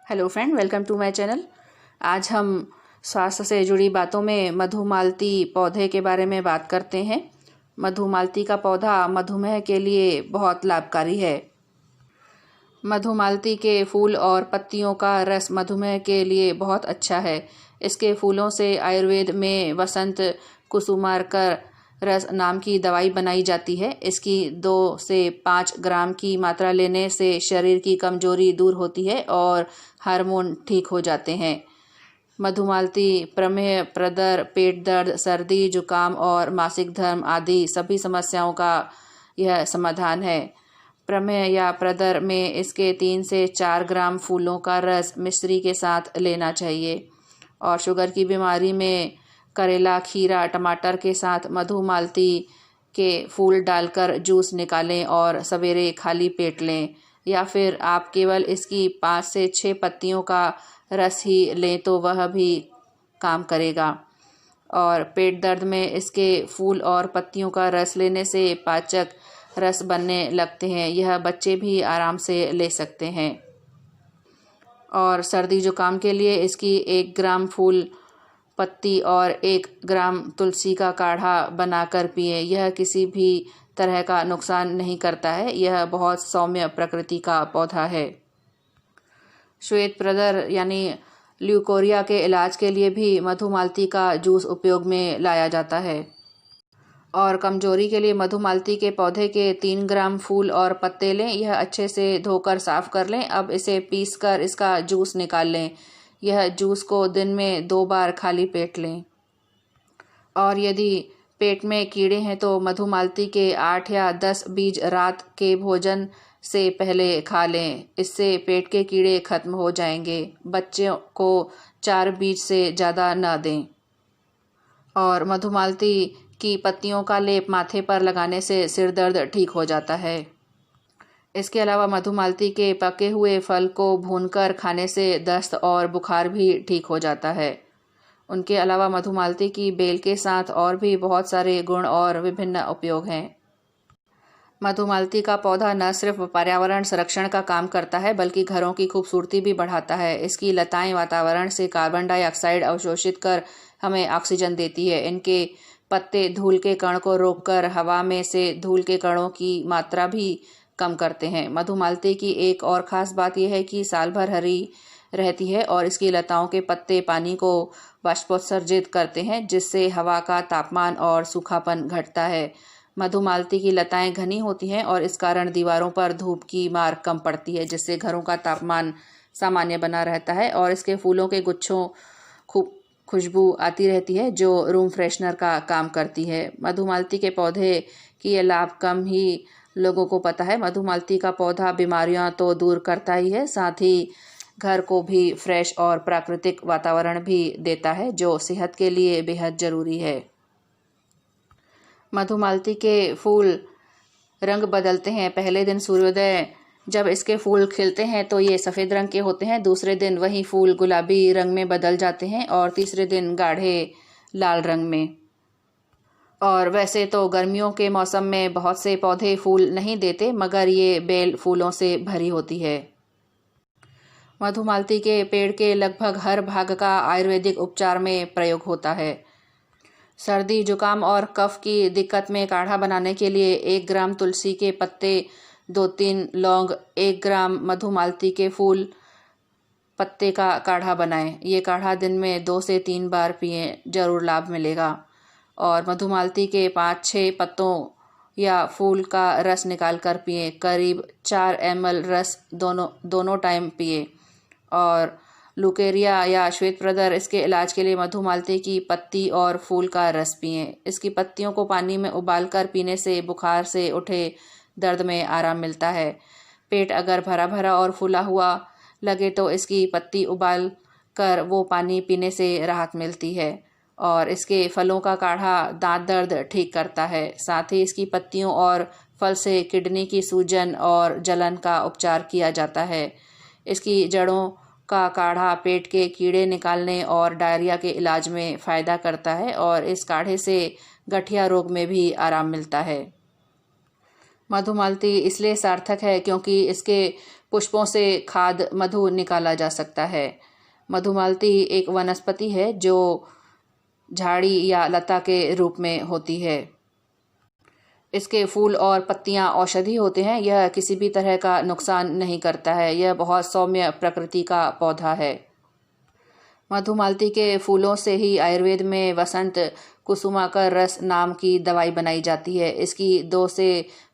Hello friend, welcome to my channel. आज हम स्वास्थ्य से जुड़ी बातों में मधुमालती पौधे के बारे में बात करते हैं। मधुमालती का पौधा मधुमेह के लिए बहुत लाभकारी है। मधुमालती के फूल और पत्तियों का रस मधुमेह के लिए बहुत अच्छा है। इसके फूलों से आयुर्वेद में वसंत कुसुमार्कर रस नाम की दवाई बनाई जाती है। इसकी 2 से 5 ग्राम की मात्रा लेने से शरीर की कमजोरी दूर होती है और हार्मोन ठीक हो जाते हैं। मधुमालती प्रमेह, प्रदर, पेट दर्द, सर्दी, जुकाम और मासिक धर्म आदि सभी समस्याओं का यह समाधान है। प्रमेह या प्रदर में इसके 3 से 4 ग्राम फूलों का रस मिश्री के साथ लेना चाहिए। और शुगर की बीमारी में करेला, खीरा, टमाटर के साथ मधुमालती के फूल डालकर जूस निकालें और सवेरे खाली पेट लें, या फिर आप केवल इसकी 5 से 6 पत्तियों का रस ही लें तो वह भी काम करेगा। और पेट दर्द में इसके फूल और पत्तियों का रस लेने से पाचक रस बनने लगते हैं। यह बच्चे भी आराम से ले सकते हैं। और सर्दी जुकाम के लिए इसकी 1 ग्राम फूल पत्ती और 1 ग्राम तुलसी का काढ़ा बनाकर पिएं। यह किसी भी तरह का नुकसान नहीं करता है। यह बहुत सौम्य प्रकृति का पौधा है। श्वेत प्रदर यानी ल्यूकोरिया के इलाज के लिए भी मधुमालती का जूस उपयोग में लाया जाता है। और कमजोरी के लिए मधुमालती के पौधे के 3 ग्राम फूल और पत्ते लें। यह अच्छे से धोकर साफ कर लें। अब इसे पीसकर इसका जूस निकाल लें। यह जूस को दिन में 2 बार खाली पेट लें। और यदि पेट में कीड़े हैं तो मधुमालती के 8 या 10 बीज रात के भोजन से पहले खा लें। इससे पेट के कीड़े खत्म हो जाएंगे। बच्चों को 4 बीज से ज़्यादा न दें। और मधुमालती की पत्तियों का लेप माथे पर लगाने से सिर दर्द ठीक हो जाता है। इसके अलावा मधुमालती के पके हुए फल को भूनकर खाने से दस्त और बुखार भी ठीक हो जाता है। उनके अलावा मधुमालती की बेल के साथ और भी बहुत सारे गुण और विभिन्न उपयोग हैं। मधुमालती का पौधा न सिर्फ पर्यावरण संरक्षण का काम करता है बल्कि घरों की खूबसूरती भी बढ़ाता है। इसकी लताएं वातावरण से कार्बन डाइऑक्साइड अवशोषित कर हमें ऑक्सीजन देती है। इनके पत्ते धूल के कण को रोककर हवा में से धूल के कणों की मात्रा भी कम करते हैं। मधुमालती की एक और ख़ास बात यह है कि साल भर हरी रहती है और इसकी लताओं के पत्ते पानी को वाष्पोत्सर्जित करते हैं, जिससे हवा का तापमान और सूखापन घटता है। मधुमालती की लताएं घनी होती हैं और इस कारण दीवारों पर धूप की मार कम पड़ती है, जिससे घरों का तापमान सामान्य बना रहता है। और इसके फूलों के गुच्छों खूब खुशबू आती रहती है जो रूम फ्रेशनर का काम करती है। मधुमालती के पौधे की ये लाभ कम ही लोगों को पता है। मधुमालती का पौधा बीमारियां तो दूर करता ही है, साथ ही घर को भी फ्रेश और प्राकृतिक वातावरण भी देता है, जो सेहत के लिए बेहद ज़रूरी है। मधुमालती के फूल रंग बदलते हैं। पहले दिन सूर्योदय जब इसके फूल खिलते हैं तो ये सफ़ेद रंग के होते हैं। दूसरे दिन वही फूल गुलाबी रंग में बदल जाते हैं और तीसरे दिन गाढ़े लाल रंग में। और वैसे तो गर्मियों के मौसम में बहुत से पौधे फूल नहीं देते, मगर ये बेल फूलों से भरी होती है। मधुमालती के पेड़ के लगभग हर भाग का आयुर्वेदिक उपचार में प्रयोग होता है। सर्दी, जुकाम और कफ की दिक्कत में काढ़ा बनाने के लिए 1 ग्राम तुलसी के पत्ते, 2-3 लौंग, 1 ग्राम मधुमालती के फूल पत्ते का काढ़ा बनाएं। ये काढ़ा दिन में 2 से 3 बार पिएं, जरूर लाभ मिलेगा। और मधुमालती के 5-6 पत्तों या फूल का रस निकाल कर पिएं। करीब 4 ml रस दोनों टाइम पिएं। और लुकेरिया या श्वेत प्रदर, इसके इलाज के लिए मधुमालती की पत्ती और फूल का रस पिएं। इसकी पत्तियों को पानी में उबालकर पीने से बुखार से उठे दर्द में आराम मिलता है। पेट अगर भरा भरा और फूला हुआ लगे तो इसकी पत्ती उबाल कर वो पानी पीने से राहत मिलती है। और इसके फलों का काढ़ा दांत दर्द ठीक करता है। साथ ही इसकी पत्तियों और फल से किडनी की सूजन और जलन का उपचार किया जाता है। इसकी जड़ों का काढ़ा पेट के कीड़े निकालने और डायरिया के इलाज में फ़ायदा करता है। और इस काढ़े से गठिया रोग में भी आराम मिलता है। मधुमालती इसलिए सार्थक है क्योंकि इसके पुष्पों से खाद मधु निकाला जा सकता है। मधुमालती एक वनस्पति है जो झाड़ी या लता के रूप में होती है। इसके फूल और पत्तियां औषधि होते हैं। यह किसी भी तरह का नुकसान नहीं करता है। यह बहुत सौम्य प्रकृति का पौधा है। मधुमालती के फूलों से ही आयुर्वेद में वसंत कुसुमाकर रस नाम की दवाई बनाई जाती है। इसकी 2 से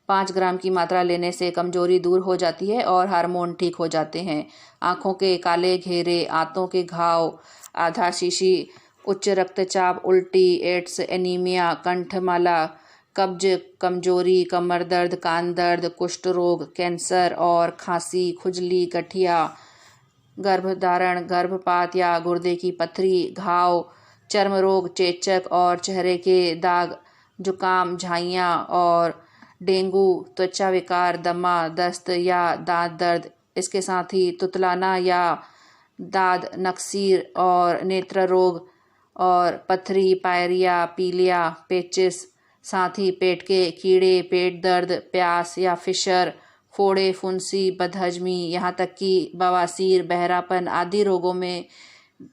5 ग्राम की मात्रा लेने से कमजोरी दूर हो जाती है और हार्मोन ठीक हो जाते हैं। आँखों के काले घेरे, आंतों के घाव, आधा शीशी, उच्च रक्तचाप, उल्टी, एड्स, एनीमिया, कंठमाला, कब्ज, कमजोरी, कमर दर्द, कान दर्द, कुष्ठ रोग, कैंसर और खांसी, खुजली, गठिया, गर्भधारण, गर्भपात या गुर्दे की पथरी, घाव, चर्म रोग, चेचक और चेहरे के दाग, जुकाम, झाइयाँ और डेंगू, त्वचा विकार, दमा, दस्त या दांत दर्द, इसके साथ ही तुतलाना या दाद नक्सीर और नेत्र रोग और पथरी, पायरिया, पीलिया, पेचिस, साथ ही पेट के कीड़े, पेट दर्द, प्यास या फिशर, फोड़े, फुंसी, बदहजमी, यहाँ तक कि बवासीर, बहरापन आदि रोगों में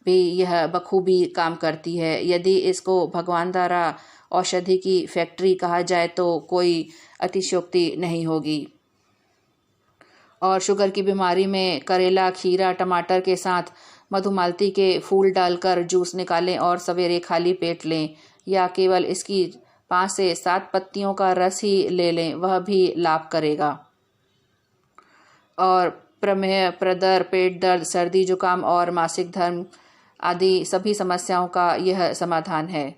भी यह बखूबी काम करती है। यदि इसको भगवान द्वारा औषधि की फैक्ट्री कहा जाए तो कोई अतिशयोक्ति नहीं होगी। और शुगर की बीमारी में करेला, खीरा, टमाटर के साथ मधुमालती के फूल डालकर जूस निकालें और सवेरे खाली पेट लें, या केवल इसकी 5 से 7 पत्तियों का रस ही ले लें, वह भी लाभ करेगा। और प्रमेह, प्रदर, पेट दर्द, सर्दी जुकाम और मासिक धर्म आदि सभी समस्याओं का यह समाधान है।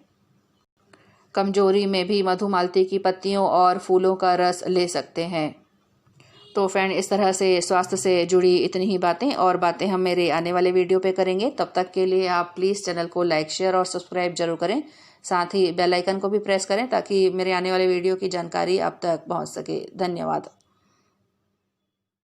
कमजोरी में भी मधुमालती की पत्तियों और फूलों का रस ले सकते हैं। तो फ्रेंड, इस तरह से स्वास्थ्य से जुड़ी इतनी ही बातें और बातें हम मेरे आने वाले वीडियो पे करेंगे। तब तक के लिए आप प्लीज़ चैनल को लाइक, शेयर और सब्सक्राइब जरूर करें। साथ ही बेल आइकन को भी प्रेस करें ताकि मेरे आने वाले वीडियो की जानकारी आप तक पहुंच सके। धन्यवाद।